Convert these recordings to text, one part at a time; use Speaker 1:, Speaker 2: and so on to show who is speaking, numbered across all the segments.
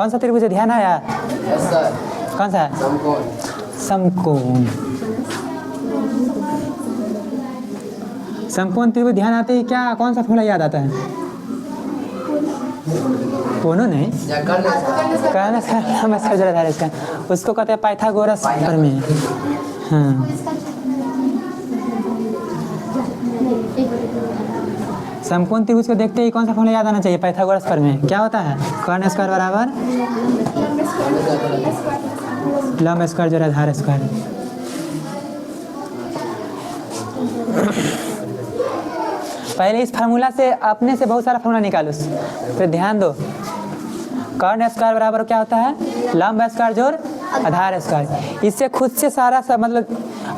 Speaker 1: कौन सा त्रिभुज है, ध्यान आया? कौन सा है? समकोण। समकोण त्रिभुज ध्यान आते ही क्या कौन सा फॉर्मूला याद आता है? कोनों नहीं, कर्ण स्क्वायर जोड़ आधार इसका, उसको कहते हैं पाइथागोरस प्रमेय। हाँ, समकोण त्रिभुज को देखते ही कौन सा फॉर्मूला याद आना चाहिए? पाइथागोरस प्रमेय। क्या होता है? कर्ण स्क्वायर बराबर लंब स्क्वायर जोड़ आधार स्क्वायर। पहले इस फार्मूला से अपने से बहुत सारा फार्मूला निकालो, फिर ध्यान दो। कर्ण स्क्वायर बराबर क्या होता है? लंब स्क्वायर जोड़ आधार स्क्वायर। इससे खुद से सारा सब मतलब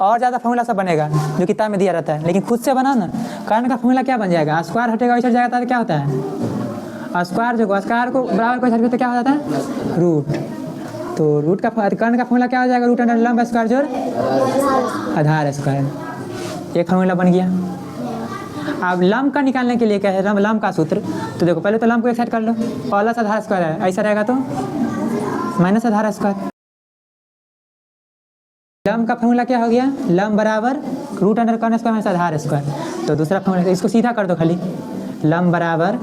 Speaker 1: और ज़्यादा फार्मूला सब बनेगा जो किताब में दिया रहता है, लेकिन खुद से बनाओ ना। कर्ण का फार्मूला क्या बन जाएगा? स्क्वायर हटेगा वैसे जाएगा तो क्या होता है? स्क्वायर जो स्क्वायर को बराबर कोई हट तो क्या हो जाता है? रूट। तो रूट का कर्ण का फार्मूला क्या हो जाएगा? रूट अंडर लंब स्क्वायर जोड़ आधार स्क्वायर। एक फार्मूला बन गया। अब लंब का निकालने के लिए क्या है? लंब का सूत्र। तो देखो पहले तो लंब को एक साइड कर लो, प्लस आधार स्क्वायर है, ऐसा रहेगा तो माइनस आधार स्क्वायर। लंब का फार्मूला क्या हो गया? लंब बराबर रूट अंडर कर्ण स्क्वायर माइनस आधार स्क्वायर। तो दूसरा फार्मूला इसको सीधा कर दो खाली, लंब बराबर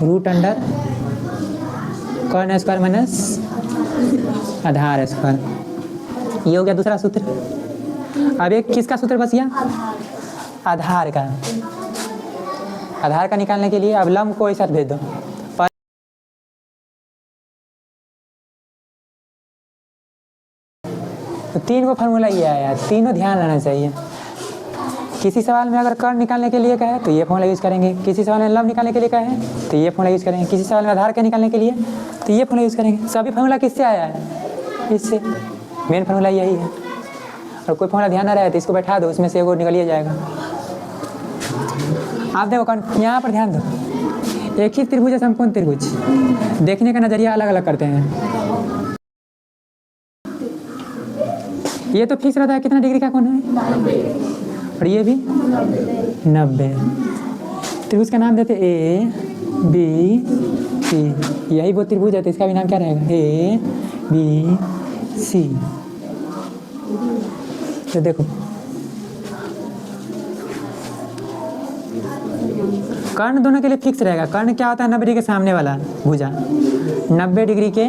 Speaker 1: रूट अंडर कर्ण स्क्वायर माइनस आधार स्क्वायर। ये हो गया दूसरा सूत्र। अब एक किसका सूत्र बच गया? आधार का। आधार का निकालने के लिए अब लंब को ऐसा भेज दो। तो तीन को फार्मूला ये आया, तीनों ध्यान रहना चाहिए। किसी सवाल में अगर कर्ण निकालने के लिए कहे तो ये फार्मूला यूज़ करेंगे, किसी सवाल में लंब निकालने के लिए कहे तो ये फार्मूला यूज़ करेंगे, किसी सवाल में आधार के निकालने के लिए तो ये फार्मूला यूज़ करेंगे। सभी फार्मूला किससे आया है? इससे। मेन फार्मूला यही है। और कोई फार्मूला ध्यान ना रहे तो इसको बैठा दो, उसमें से एगो निकलिए जाएगा। आप देखो कर्ण, यहाँ पर ध्यान दो। एक ही त्रिभुज है समकोण त्रिभुज, देखने का नज़रिया अलग अलग करते हैं। ये तो फिक्स रहता है कितना डिग्री का कोण है, और ये भी 90। त्रिभुज का नाम देते ए बी सी। यही वो त्रिभुज है तो इसका भी नाम क्या रहेगा? A B C. तो देखो कर्ण दोनों के लिए फिक्स रहेगा। कर्ण क्या होता है? 90 डिग्री के सामने वाला भुजा, 90 डिग्री के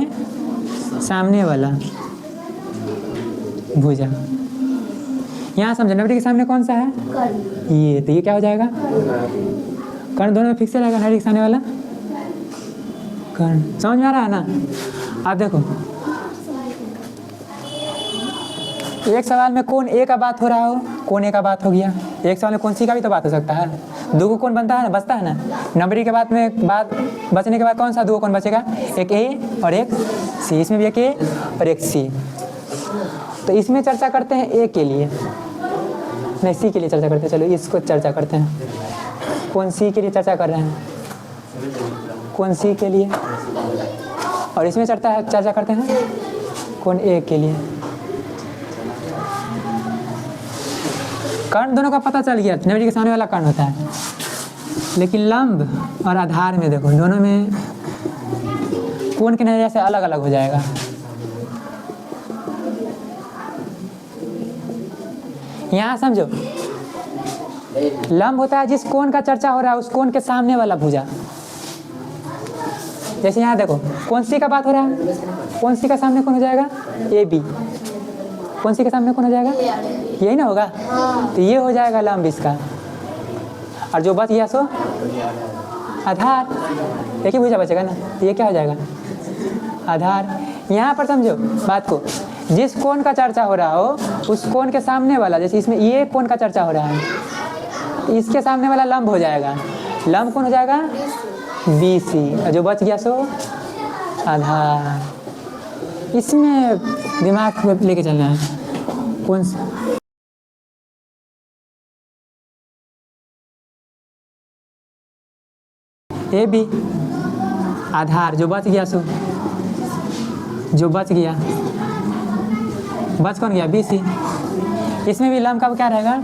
Speaker 1: सामने वाला भुजा। यहाँ समझो 90 के सामने कौन सा है? ये। तो ये क्या हो जाएगा? कर्ण दोनों में फिक्स रहेगा, 90 के सामने वाला कर्ण। समझ में आ रहा है ना? आप देखो एक सवाल में कोण ए का बात हो रहा हो, कोण ए का बात हो गया। एक सवाल में कोण सी का भी तो बात हो सकता है। दो को कोण बनता है ना, बचता है ना। 90 के बाद में बात बचने के बाद कौन सा दो कोण बचेगा? एक ए और एक सी। इसमें भी एक ए और एक सी। तो इसमें चर्चा करते हैं ए के लिए, नहीं सी के लिए चर्चा करते हैं। चलो इसको चर्चा करते हैं। कौन सी के लिए चर्चा कर रहे हैं? कौन सी के लिए। और इसमें चर्चा करते हैं कौन ए के लिए। कर्ण दोनों का पता चल गया, 90 के सामने वाला कर्ण होता है। लेकिन लंब और आधार में देखो दोनों में कोण के नजरिए से अलग अलग हो जाएगा। यहाँ समझो, लंब होता है जिस कोण का चर्चा हो रहा है उस कोण के सामने वाला भुजा। जैसे यहाँ देखो कौन सी का बात हो रहा है, कौन सी का सामने कौन हो जाएगा? A B. कौन सी के सामने कौन हो जाएगा? यही ना होगा। तो ये हो जाएगा लंब इसका, और जो बच गया सो आधार। एक ही भुजा बचेगा ना, तो ये क्या हो जाएगा? आधार। यहाँ पर समझो बात को, जिस कोण का चर्चा हो रहा हो उस कोण के सामने वाला, जैसे इसमें ये कोण का चर्चा हो रहा है, तो इसके सामने वाला लंब हो जाएगा। लंब कौन हो जाएगा? B C. जो बच गया सो आधार। इसमें दिमाग में लेके चलना है। कौन सा ए बी आधार, जो बच गया सो, जो बच गया, बच कौन गया? B C. इसमें भी लंब का क्या रहेगा?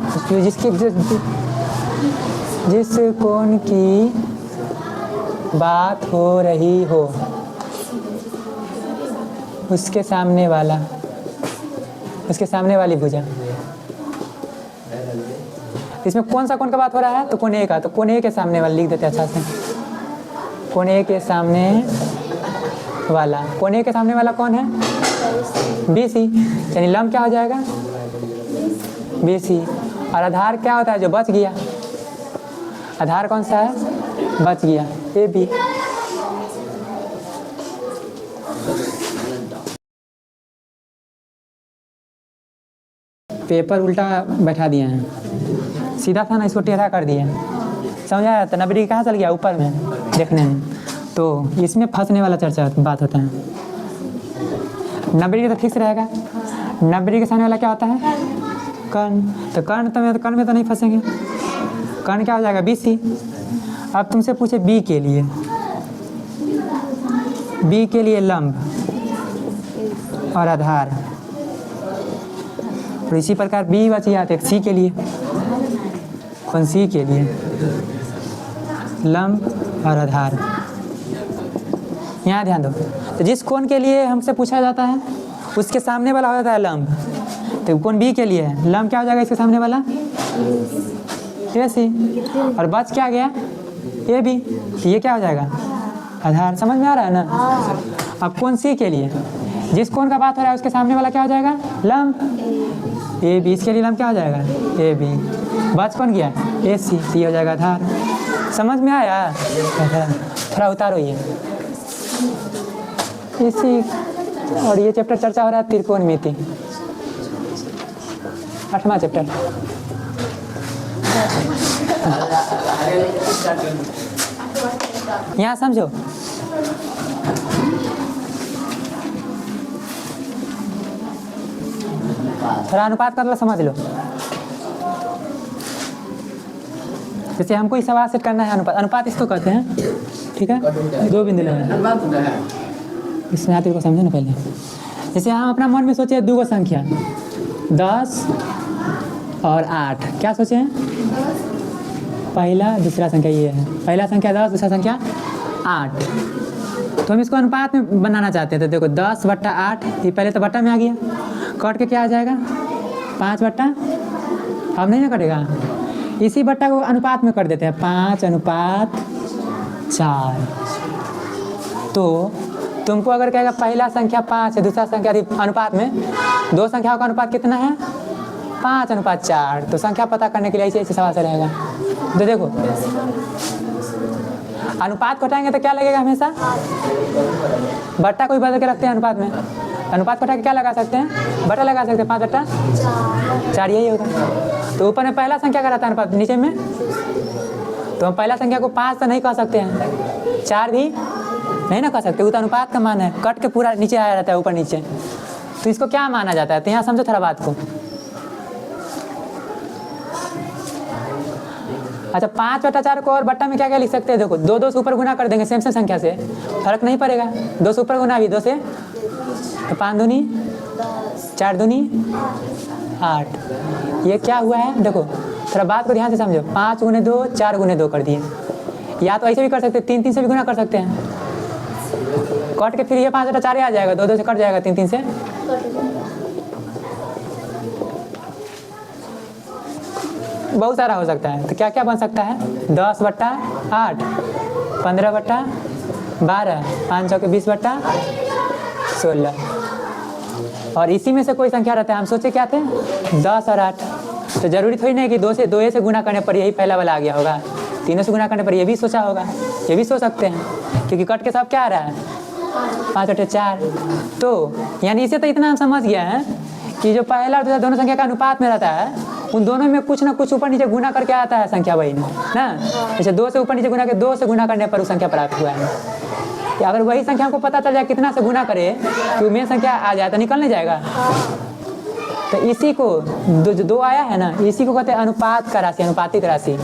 Speaker 1: जिस कोण की बात हो रही हो उसके सामने वाला, उसके सामने वाली भुजा। इसमें कौन सा कोण का बात हो रहा है? तो कोण ए का, तो कोण ए के सामने वाला लिख देते हैं अच्छा से। कोण ए के सामने वाला, कोण ए के सामने वाला कौन है? BC, यानी लंब क्या हो जाएगा? BC। और आधार क्या होता है जो बच गया? आधार कौन सा है? बच गया, AB। पेपर उल्टा बैठा दिए हैं, सीधा था ना, इसको टेढ़ा कर दिए हैं। समझ आया? तो 90 डिग्री कहाँ चल गया? ऊपर में देखने में। तो इसमें फंसने वाला चर्चा बात होता है। 90 डिग्री तो फिक्स रहेगा। 90 डिग्री के सामने वाला क्या होता है? कर्ण। तो कर्ण में तो नहीं फंसेंगे। कर्ण क्या हो जाएगा? BC। अब तुमसे पूछे B के लिए, B के लिए लंब और आधार, और इसी प्रकार B बच गया। तो C के लिए, कौन? C के लिए लंब और आधार। यहाँ ध्यान दो, तो जिस कोण के लिए हमसे पूछा जाता है उसके सामने वाला हो जाता है लंब। तो कोण B के लिए है, लंब क्या हो जाएगा इसके सामने वाला? AC। और बच क्या गया? AB। तो ये क्या हो जाएगा? आधार। समझ में आ रहा है ना? अब कोण C के लिए, जिस कोण का बात हो रहा है उसके सामने वाला क्या हो जाएगा? लंब। AB। इसके लिए लंब क्या हो जाएगा? AB। बच कौन गया? AC। तो ये हो जाएगा आधार। समझ में आया? थोड़ा उतारो ये इसी। और ये चैप्टर चर्चा हो रहा है त्रिकोणमिति, 8वां चैप्टर। यहाँ समझो, थोड़ा अनुपात का मतलब समझ लो। जैसे हमको इस सवाल सेट करना है अनुपात इसको कहते हैं, ठीक है? 2 बिंदु लगाए, इसमें आते को समझो ना पहले। जैसे हम अपना मन में सोचे 2 संख्या 10 और 8, क्या सोचे हैं? पहला दूसरा संख्या ये है, पहला संख्या 10, दूसरा संख्या 8। तो हम इसको अनुपात में बनाना चाहते हैं। तो देखो 10/8, ये पहले तो बट्टा में आ गया, कट के क्या आ जाएगा? 5/, अब नहीं ना कटेगा। इसी बट्टा को अनुपात में कर देते हैं, 5:4। तो तुमको अगर कहेगा पहला संख्या 5 है, दूसरा संख्या अनुपात में 2 संख्याओं का अनुपात कितना है? 5:4। तो संख्या पता करने के लिए ऐसे सवाल से रहेगा। तो देखो अनुपात को हटाएंगे तो क्या लगेगा? हमेशा बट्टा को ही बदल के रखते हैं अनुपात में। अनुपात को हटा के क्या लगा सकते हैं? बट्टा लगा सकते हैं, 5/4, यही होगा। तो ऊपर में पहला संख्या का रहता है अनुपात, नीचे में तो हम पहला संख्या को 5 तो नहीं कह सकते हैं, 4 भी नहीं ना कह सकते। वो तो अनुपात का मान है, कट के पूरा नीचे आया रहता है, ऊपर नीचे। तो इसको क्या माना जाता है? तो यहाँ समझो थोड़ा बात को। अच्छा, 5/4 को और बट्टा में क्या क्या लिख सकते हैं? देखो 2 से ऊपर गुना कर देंगे सेम संख्या से, फर्क नहीं पड़ेगा। 2 से ऊपर गुना भी 2 से, तो 5 दूनी 4 दूनी 8। ये क्या हुआ है? देखो थोड़ा बात को ध्यान से समझो। 5 × 2 4 × 2 कर दिए। या तो ऐसे भी कर सकते हैं, 3 से भी गुना कर सकते हैं, कट के फिर ये 5/4 आ जाएगा, 2 से कट जाएगा, 3 से। बहुत सारा हो सकता है। तो क्या क्या बन सकता है? 10/8, 15/12, 5 चौके 20/16। और इसी में से कोई संख्या रहता है। हम सोचे क्या थे? 10 और 8। तो जरूरी थोड़ी नहीं कि 2 से गुना करने पर यही पहला वाला आ गया होगा, 3 से गुना करने पर ये भी सोचा होगा, ये भी सोच सकते हैं, क्योंकि कट के सब क्या आ रहा है? 5/4। तो यानी इसे तो इतना हम समझ गया है कि जो पहला और दूसरा दोनों संख्या का अनुपात में रहता है, उन दोनों में कुछ ना कुछ ऊपर नीचे गुना करके आता है संख्या वही ना। जैसे 2 से ऊपर नीचे गुना के 2 से गुना करने पर वो संख्या प्राप्त हुआ है। या अगर वही संख्या को पता चल जाए कितना से गुना करे कि मेन संख्या आ जाए तो निकल नहीं जाएगा। तो इसी को जो 2 आया है ना, इसी को कहते हैं अनुपात का राशि, अनुपातिक राशि,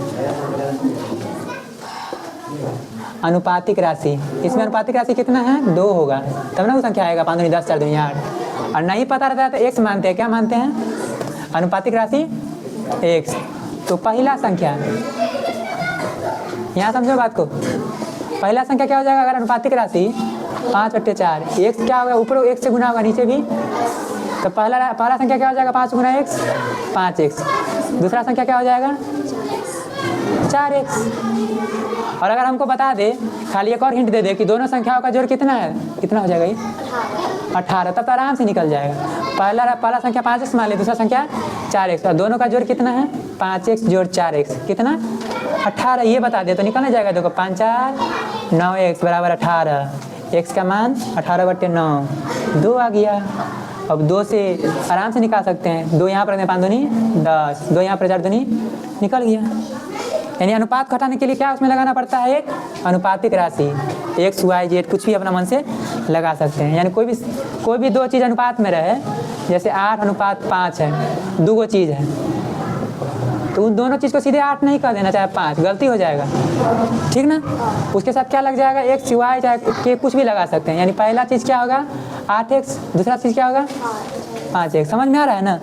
Speaker 1: अनुपातिक राशि। इसमें अनुपातिक राशि कितना है? 2 होगा, तब ना वो संख्या आएगा। 5 दूनी 10, 4 दूनी 8। और नहीं पता रहता है तो x मानते हैं। क्या मानते हैं? अनुपातिक राशि x। तो पहला संख्या, यहाँ समझो बात को, पहला संख्या क्या हो जाएगा? अगर अनुपातिक राशि 5/4। एक्स क्या होगा, ऊपर एक से गुना होगा नीचे भी, तो पहला संख्या क्या हो जाएगा 5 गुना x 5x। दूसरा संख्या क्या हो जाएगा 4x। और अगर हमको बता दे, खाली एक और हिंट दे दे कि दोनों संख्याओं का जोड़ कितना है, कितना हो जाएगा ये 18, तब तो आराम से निकल जाएगा। पहला संख्या 5x मान ले, दूसरा संख्या 4x, और दोनों का जोड़ कितना है 5x जोड़ 4x कितना 18, ये बता दे तो निकलना जाएगा। देखो 5 4 9x बराबर 18, x का मान 18/9, 2 आ गया। अब 2 से आराम से निकाल सकते हैं, 2 यहाँ पर रखते हैं 5 दूनी 10, 2 यहाँ पर 4 दूनी निकल गया। यानी अनुपात घटाने के लिए क्या उसमें लगाना पड़ता है, एक अनुपातिक राशि, x y z कुछ भी अपना मन से लगा सकते हैं। यानी कोई भी दो चीज़ अनुपात में रहे, जैसे 8:5 है, 2 गो चीज़ है, तो उन दोनों चीज़ को सीधे 8 नहीं कर देना, चाहे 5, गलती हो जाएगा, ठीक ना। उसके साथ क्या लग जाएगा x y चाहे के कुछ भी लगा सकते हैं। यानी पहला चीज़ क्या होगा 8x, दूसरा चीज़ क्या होगा 5x। समझ में आ रहा है ना।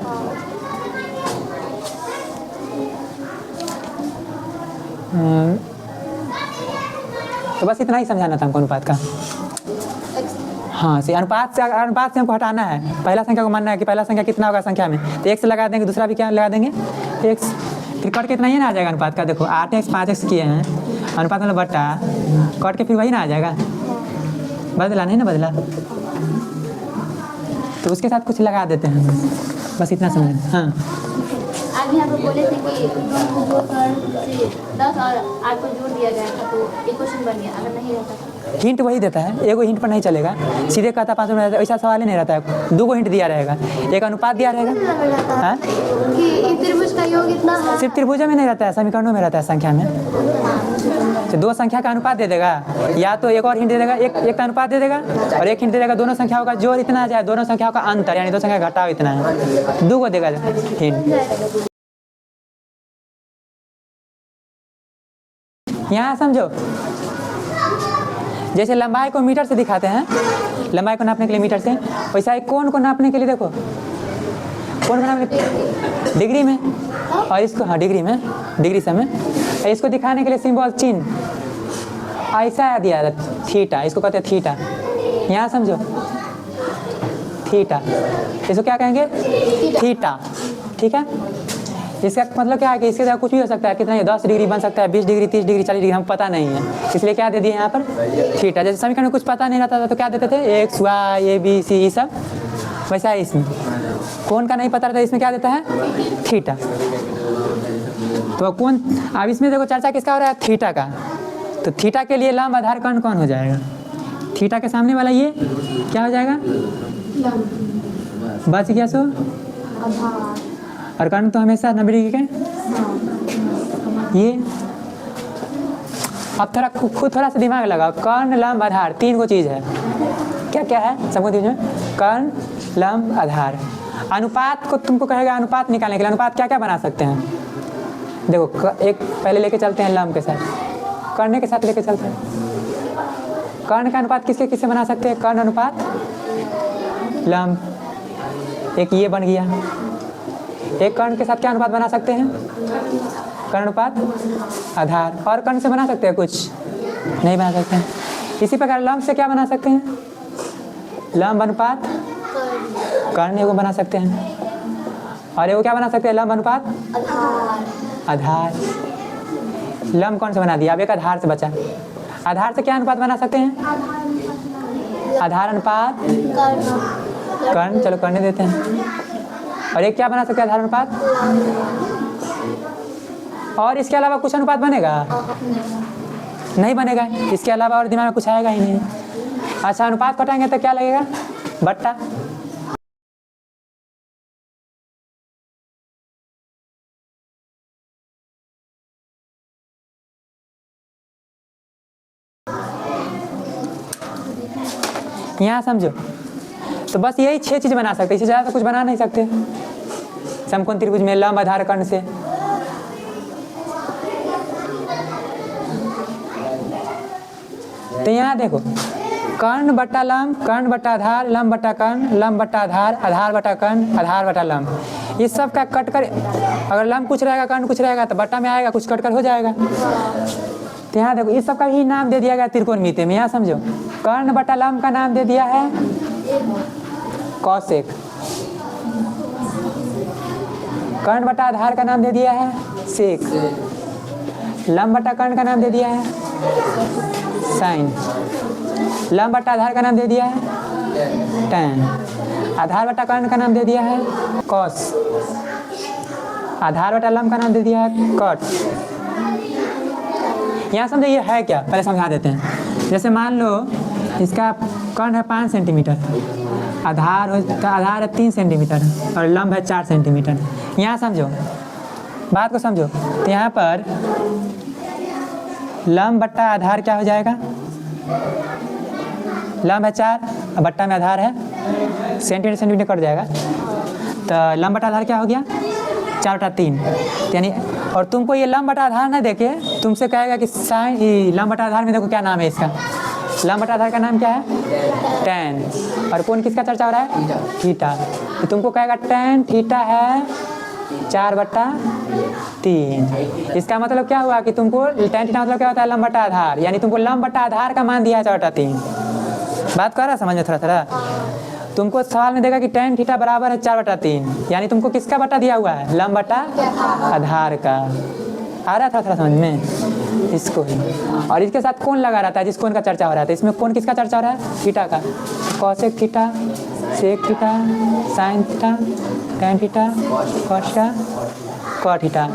Speaker 1: तो बस इतना ही समझाना था हमको अनुपात का। हाँ, से अनुपात से हमको हटाना है, पहला संख्या को मानना है कि पहला संख्या कितना होगा संख्या में, तो x लगा देंगे, दूसरा भी क्या लगा देंगे x, फिर कट के इतना ही ना आ जाएगा अनुपात का। देखो 8x 5x किए हैं, अनुपात मतलब बट्टा, कट के फिर वही ना आ जाएगा, बदला नहीं ना बदला, तो उसके साथ कुछ लगा देते हैं, बस इतना समझ। हाँ
Speaker 2: आप यहाँ पर बोले थे कि 10 और 8 को जोड़ दिया गया था तो एक क्वेश्चन बन गया, अगर नहीं रहता
Speaker 1: हिंट वही देता है, एगो हिंट पर नहीं चलेगा, सीधे कहता 5 में, ऐसा सवाल ही नहीं रहता है, 2 गो हिंट दिया रहेगा, एक अनुपात दिया रहेगा। हाँ
Speaker 2: कि त्रिभुज का योग इतना है,
Speaker 1: सिर्फ त्रिभुज में नहीं रहता है, समीकरणों में रहता है, संख्या में। तो 2 संख्या का अनुपात दे देगा, या तो एक और हिंट दे देगा, एक का अनुपात दे देगा, और एक हिंट दे देगा दोनों संख्याओं का जोड़ इतना जाए, दोनों संख्याओं का अंतर, यानी 2 संख्या घटाव इतना है, 2 को देगा हिंट। यहाँ समझो, जैसे लंबाई को मीटर से दिखाते हैं, लंबाई को नापने के लिए मीटर से, वैसा ही कोण को नापने के लिए देखो, कोण को नापने डिग्री में, और इसको हाँ डिग्री में, डिग्री से में, इसको दिखाने के लिए सिंबल चिन्ह ऐसा दिया है थीटा, इसको कहते हैं थीटा। यहाँ समझो थीटा, इसको क्या कहेंगे थीटा, ठीक है। इसका मतलब क्या है कि इसके जगह कुछ भी हो सकता है, कितना है 10 डिग्री बन सकता है, 20 डिग्री 30 डिग्री 40 डिग्री, हम पता नहीं है, इसलिए क्या दे दिए यहाँ पर थीटा। जैसे समीकरण में कुछ पता नहीं रहता था तो क्या देते थे x y a b c, ये सब वैसा है। इसमें कौन का नहीं पता रहता, इसमें क्या देता है थीटा। तो कौन, अब इसमें देखो चर्चा किसका हो रहा है थीटा का, तो थीटा के लिए लंब आधार कर्ण कौन हो जाएगा, थीटा के सामने वाला ये क्या हो जाएगा बच गया सो, और कर्ण तो हमेशा 90 डिग्री के ये। अब थोड़ा खुद थोड़ा सा दिमाग लगाओ, कर्ण लंब आधार 3 गो चीज़ है, क्या क्या है सबको दीजिए, कर्ण लंब आधार। अनुपात को तुमको कहेगा अनुपात निकालने के लिए, अनुपात क्या क्या बना सकते हैं, देखो एक पहले लेके चलते हैं लंब के साथ, कर्ण के साथ लेके चलते हैं। कर्ण का अनुपात किसके किससे बना सकते हैं, कर्ण अनुपात लंब, एक ये बन गया। एक कर्ण के साथ क्या अनुपात बना सकते हैं, कर्ण अनुपात आधार। और कर्ण से बना सकते हैं कुछ नहीं बना सकते हैं। इसी प्रकार लंब से क्या बना सकते हैं, लंब अनुपात कर्ण एगो बना सकते हैं, और एगो क्या बना सकते हैं लंब अनुपात आधार। लंब कौन से बना दिया, अब एक आधार से बचा, आधार से क्या अनुपात बना सकते हैं, आधार अनुपात कर्ण, चलो करने देते हैं। और एक क्या बना सकते हैं आधार अनुपात, और इसके अलावा कुछ अनुपात बनेगा नहीं बनेगा, इसके अलावा और दिमाग में कुछ आएगा ही नहीं। अच्छा अनुपात घटाएंगे तो क्या लगेगा बट्टा, यहाँ समझो। तो बस यही 6 चीज़ बना सकते, इससे ज़्यादा तो कुछ बना नहीं सकते समकोण त्रिभुज में लंब आधार कर्ण से। तो यहाँ देखो कर्ण बट्टा लंब, कर्ण बट्टा आधार, लंब बट्टा कर्ण, लंब बट्टा आधार, आधार बट्टा कर्ण, आधार बट्टा लंब, इस सब का कट कर, अगर लंब कुछ रहेगा कर्ण कुछ रहेगा तो बट्टा में आएगा, कुछ कट कर हो जाएगा। तो यहाँ देखो इस सब का भी नाम दे दिया गया त्रिकोणमिति में। यहाँ समझो, कर्ण बटा लंब का नाम दे दिया है कौशिक, कर्ण बटा आधार का नाम दे दिया है सेक, लंब बटा कर्ण का नाम दे दिया है साइन, लंब बटा आधार का नाम दे दिया है टैन, आधार बटा कर्ण का नाम दे दिया है कॉस, आधार बटा लंब का नाम दे दिया है कट। यहाँ समझो ये है क्या, पहले समझा देते हैं। जैसे मान लो इसका कर्ण है 5 सेंटीमीटर, आधार है 3 सेंटीमीटर और लंब है 4 सेंटीमीटर। यहाँ समझो, बात को समझो। तो यहाँ पर लंब बट्टा आधार क्या हो जाएगा, लंब है 4 और बट्टा में आधार है सेंटीमीटर कट जाएगा, तो लंब बटा आधार क्या हो गया 4/3। यानी और तुमको ये लंब बटा आधार ना देके तुमसे कहेगा कि साइन लंब बटा आधार में देखो क्या नाम है इसका, लंब बटा आधार का नाम क्या है टैन, और कौन किसका चर्चा हो रहा है थीटा। तो तुमको कहेगा टैन थीटा है 4/3। इसका मतलब क्या हुआ कि तुमको टैन थीटा मतलब क्या होता है लंब बटा आधार, यानी तुमको लंब बटा आधार का मान दिया है 4/3। बात कर रहा समझ में थोड़ा थोड़ा। तुमको सवाल में देगा कि टैन थीटा बराबर है 4/3, यानी तुमको किसका बटा दिया हुआ है लंब बटा आधार का। आ रहा था थोड़ा समझ में इसको ही। और इसके साथ कौन लगा रहता है जिस कौन का चर्चा हो रहा था, इसमें कौन किसका चर्चा हो रहा है थीटा का, cosec theta, sec theta, sine theta, tan theta, cos theta, cot theta.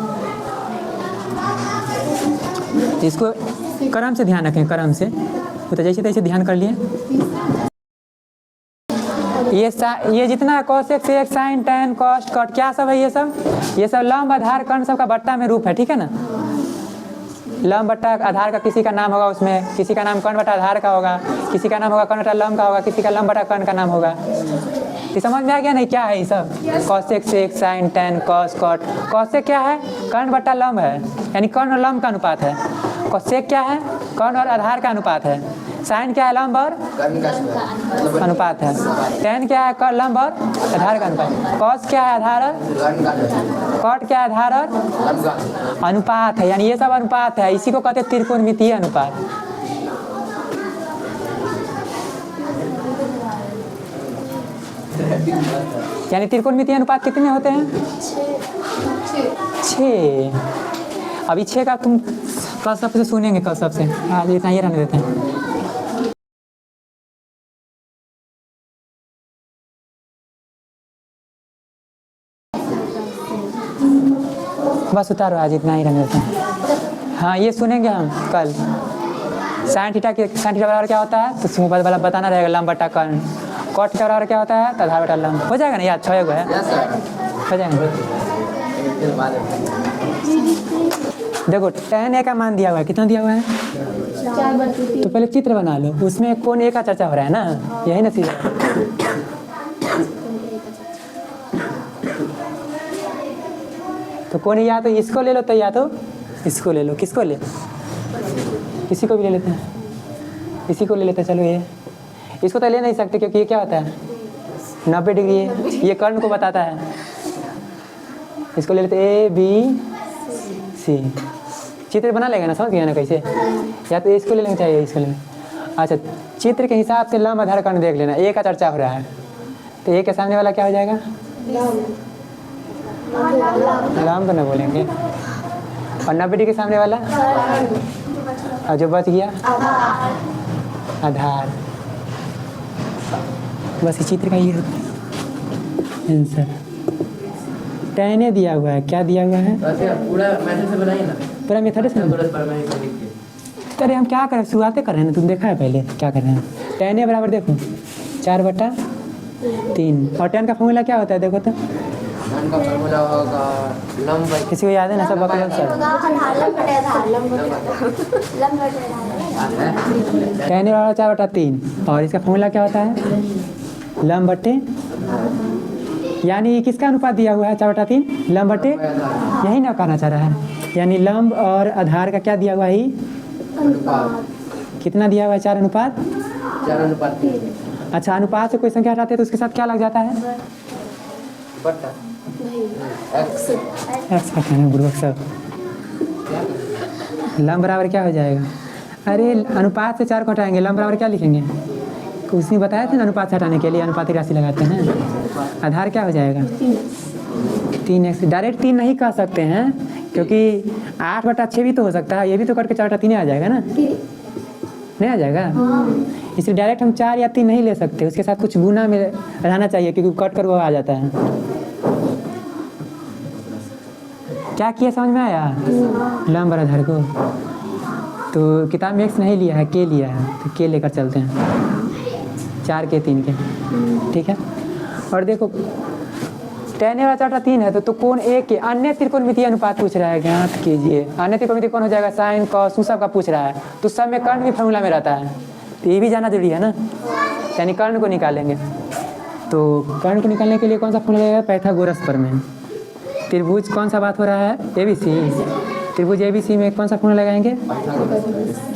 Speaker 1: इसको क्रम से ध्यान रखें, क्रम से, तो जैसे तैसे ध्यान कर लिए। ये जितना cosec sec sine tan cos cot क्या सब है, ये सब लंब आधार कर्ण सब का बट्टा में रूप है, ठीक है ना। लंब बट्टा आधार का किसी का नाम होगा, उसमें किसी का नाम कर्ण बटा आधार का होगा, किसी का नाम होगा कर्ण बटा लंब का होगा, किसी का लंब बटा कर्ण का नाम होगा। ये समझ में आ गया नहीं क्या है ये सब, cosec sec sine tan cos cot. Cosec क्या है कर्ण बटा लंब है, यानी कर्ण और लंब का अनुपात है। कॉसेक क्या है कर्ण और आधार का अनुपात है। साइन क्या है लंब और अनुपात है। टैन क्या है लंब और आधार का अनुपात। कॉस क्या है आधार और कॉट क्या है आधार और अनुपात है, यानी ये सब अनुपात है। इसी को कहते हैं त्रिकोणमितीय अनुपात। यानी त्रिकोणमितीय अनुपात कितने होते हैं 6। अभी 6 का तुम कल सबसे सुनेंगे, कल सबसे आज इतना ही रहने देते हैं। बस उतारो, आज इतना ही रहने देते हैं। हाँ ये सुनेंगे हम कल। साइन थीटा बराबर क्या होता है तो सुबह वाला बताना रहेगा लंब बटा कर्ण। कॉट थीटा बराबर क्या होता है तो आधार बटा लंब। हो जाएगा ना याद, 6 है हो जाएगा। देखो टैन ए का मान दिया हुआ है, कितना दिया हुआ है
Speaker 2: 4/3।
Speaker 1: तो पहले चित्र बना लो, उसमें कौन ए का चर्चा हो रहा है ना, यही ना सीधा। तो कौन या तो इसको ले लो तो या तो इसको ले लो। किसको ले, किसी को भी ले लेते हैं, इसी को ले लेते हैं। चलो ये इसको तो ले नहीं सकते क्योंकि ये क्या होता है 90 डिग्री है, ये कर्ण को बताता है। इसको ले लेते ए बी सी। चित्र बना लेगा ना, समझ गया ना कैसे। या तो इसको ले लेना चाहिए, इसको ले लेना। अच्छा चित्र के हिसाब से लंब आधार कर्ण देख लेना। ए का चर्चा हो रहा है तो ए के सामने वाला क्या हो जाएगा लंब ना बोलेंगे, और 90 डिग्री के सामने वाला और जो बच गया आधार। बस इस चित्र का ये आंसर। टैन ए दिया हुआ है, क्या दिया हुआ है
Speaker 3: पूरा मेथड से बनाइए ना,
Speaker 1: पूरा मेथड से। अरे हम क्या कर रहे हैं, शुरुआतें कर रहे हैं ना, तुम देखा है पहले क्या कर रहे हैं। टैन ए बराबर देखो 4/3 और टैन का फॉर्मूला क्या होता है देखो तो।
Speaker 3: टैन का फॉर्मूला होगा लंब बाई,
Speaker 1: किसी को याद है ना सब बकलोल सर। टैन ए बराबर 4/3 और इसका फॉर्मूला क्या होता है लंब बटे, यानी किसका अनुपात दिया हुआ है 4/3 लंब बटे, यही ना कहना चाह रहा है। यानी लंब और आधार का क्या दिया हुआ है कितना दिया हुआ है 4:3। अच्छा अनुपात से कोई संख्या हटाते हैं तो उसके साथ क्या लग जाता है
Speaker 3: बट्टा
Speaker 1: एक्स का कहना बुर्बक सब। लंब बराबर क्या हो जाएगा? अरे अनुपात से 4 को हटाएंगे, लंब बराबर क्या लिखेंगे? उसने बताया था ना, अनुपात से हटाने के लिए अनुपाती राशि लगाते हैं। आधार क्या हो जाएगा? 3x। डायरेक्ट 3 नहीं कह सकते हैं, क्योंकि 8/6 भी तो हो सकता है, ये भी तो कट के 4/3 आ जाएगा ना, नहीं आ जाएगा? इसलिए डायरेक्ट हम 4 या 3 नहीं ले सकते, उसके साथ कुछ गुना में रहना चाहिए, क्योंकि कट कर वो आ जाता है। क्या किया, समझ में आया? लंब और आधार को तो किताब में x नहीं लिया है, k लिया है, तो k लेकर चलते हैं, 4 के 3 के, ठीक है। और देखो tan वाला 4/3 है, तो कोण A के अन्य त्रिकोणमितीय अनुपात पूछ रहा है, ज्ञात कीजिए। अन्य त्रिकोणमितीय कौन हो जाएगा? साइन कॉस सब का पूछ रहा है, तो सब में कर्ण भी फॉर्मूला में रहता है, तो ये भी जाना जरूरी है ना, यानी कर्ण को निकालेंगे। तो कर्ण को निकालने के लिए कौन सा फॉर्मूला लगेगा? पाइथागोरस प्रमेय। त्रिभुज कौन सा बात हो रहा है? ABC। त्रिभुज ABC में कौन सा फॉर्मूला लगाएंगे?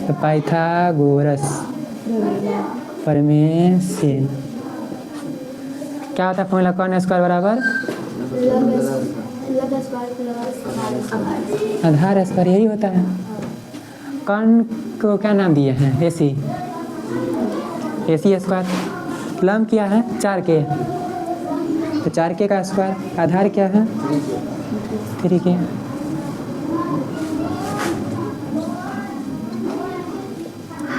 Speaker 1: तो पाइथागोरस प्रमेय से क्या होता है फॉर्मूला? कर्ण स्क्वायर बराबर आधार स्क्वायर, यही होता है। कर्ण को क्या नाम दिए हैं? AC square. लंब क्या है? 4k, तो 4k का स्क्वायर। आधार क्या है? 3k।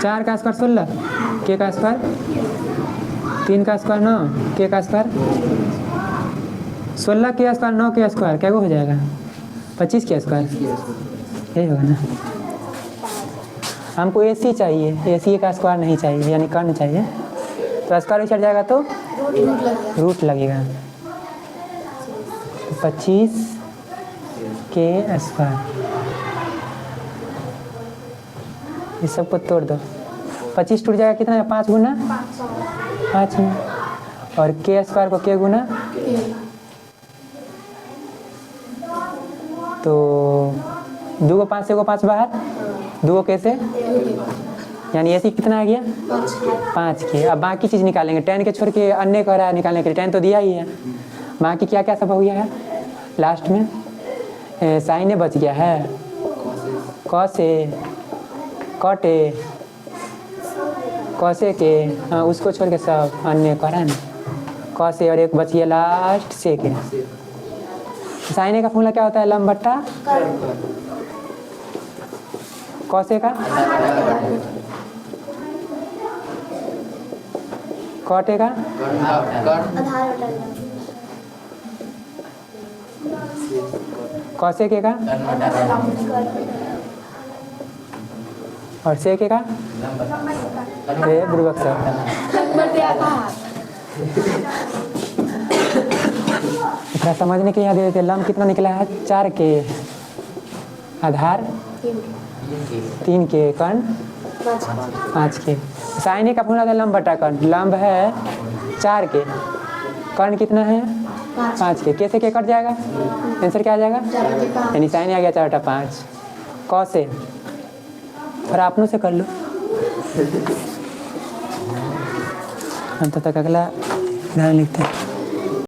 Speaker 1: चार का स्क्वायर 16, k का स्क्वायर 3 का स्क्वायर 9, k का स्क्वायर 16 के स्क्वायर 9 के स्क्वायर क्या हो जाएगा? 25 के स्क्वायर, यही होगा ना। हमको AC चाहिए, AC का स्क्वायर नहीं चाहिए, यानी कर्ण चाहिए, तो स्क्वायर चढ़ जाएगा तो रूट लगेगा। 25 के स्क्वायर, इस सबको तोड़ दो, 25 टूट जाएगा कितना है? 5 गुना 5 में, और के स्क्वायर को के गुना, तो 2 को 5 से को 5 बाहर, 2 कैसे, यानी ऐसे कितना आ गया? 5 के। अब बाकी चीज़ निकालेंगे, tan के छोड़ के अन्य कह रहा है निकालने के लिए, tan तो दिया ही है, बाकी क्या क्या सब हो गया है लास्ट में? साइन बच गया है, कॉस ए, कॉट ए, कॉसे के, हाँ उसको छोड़ के सब अन्य कह रहा है ना, कॉस ए, और एक बच गया लास्ट से के। साइन ए का फॉर्मूला क्या होता है? लंब बट्टा कॉसे का, कॉटे का, कॉसे के का, और सेके का ध्रुवक सब। थोड़ा समझने के लिए यहाँ दे देते, लंब कितना निकला है? 4 के, आधार 3 के, कर्ण 5 के। साइन ए का फॉर्मूला था लंब बटा कर्ण, लंब है 4 के, कर्ण कितना है? 5 के, कैसे के कट जाएगा? आंसर क्या आ जाएगा? यानी साइन ए आ गया 4/5। कॉस ए थोड़ा अपनों से कर लो, अंत तक अगला ध्यान लिखते हैं।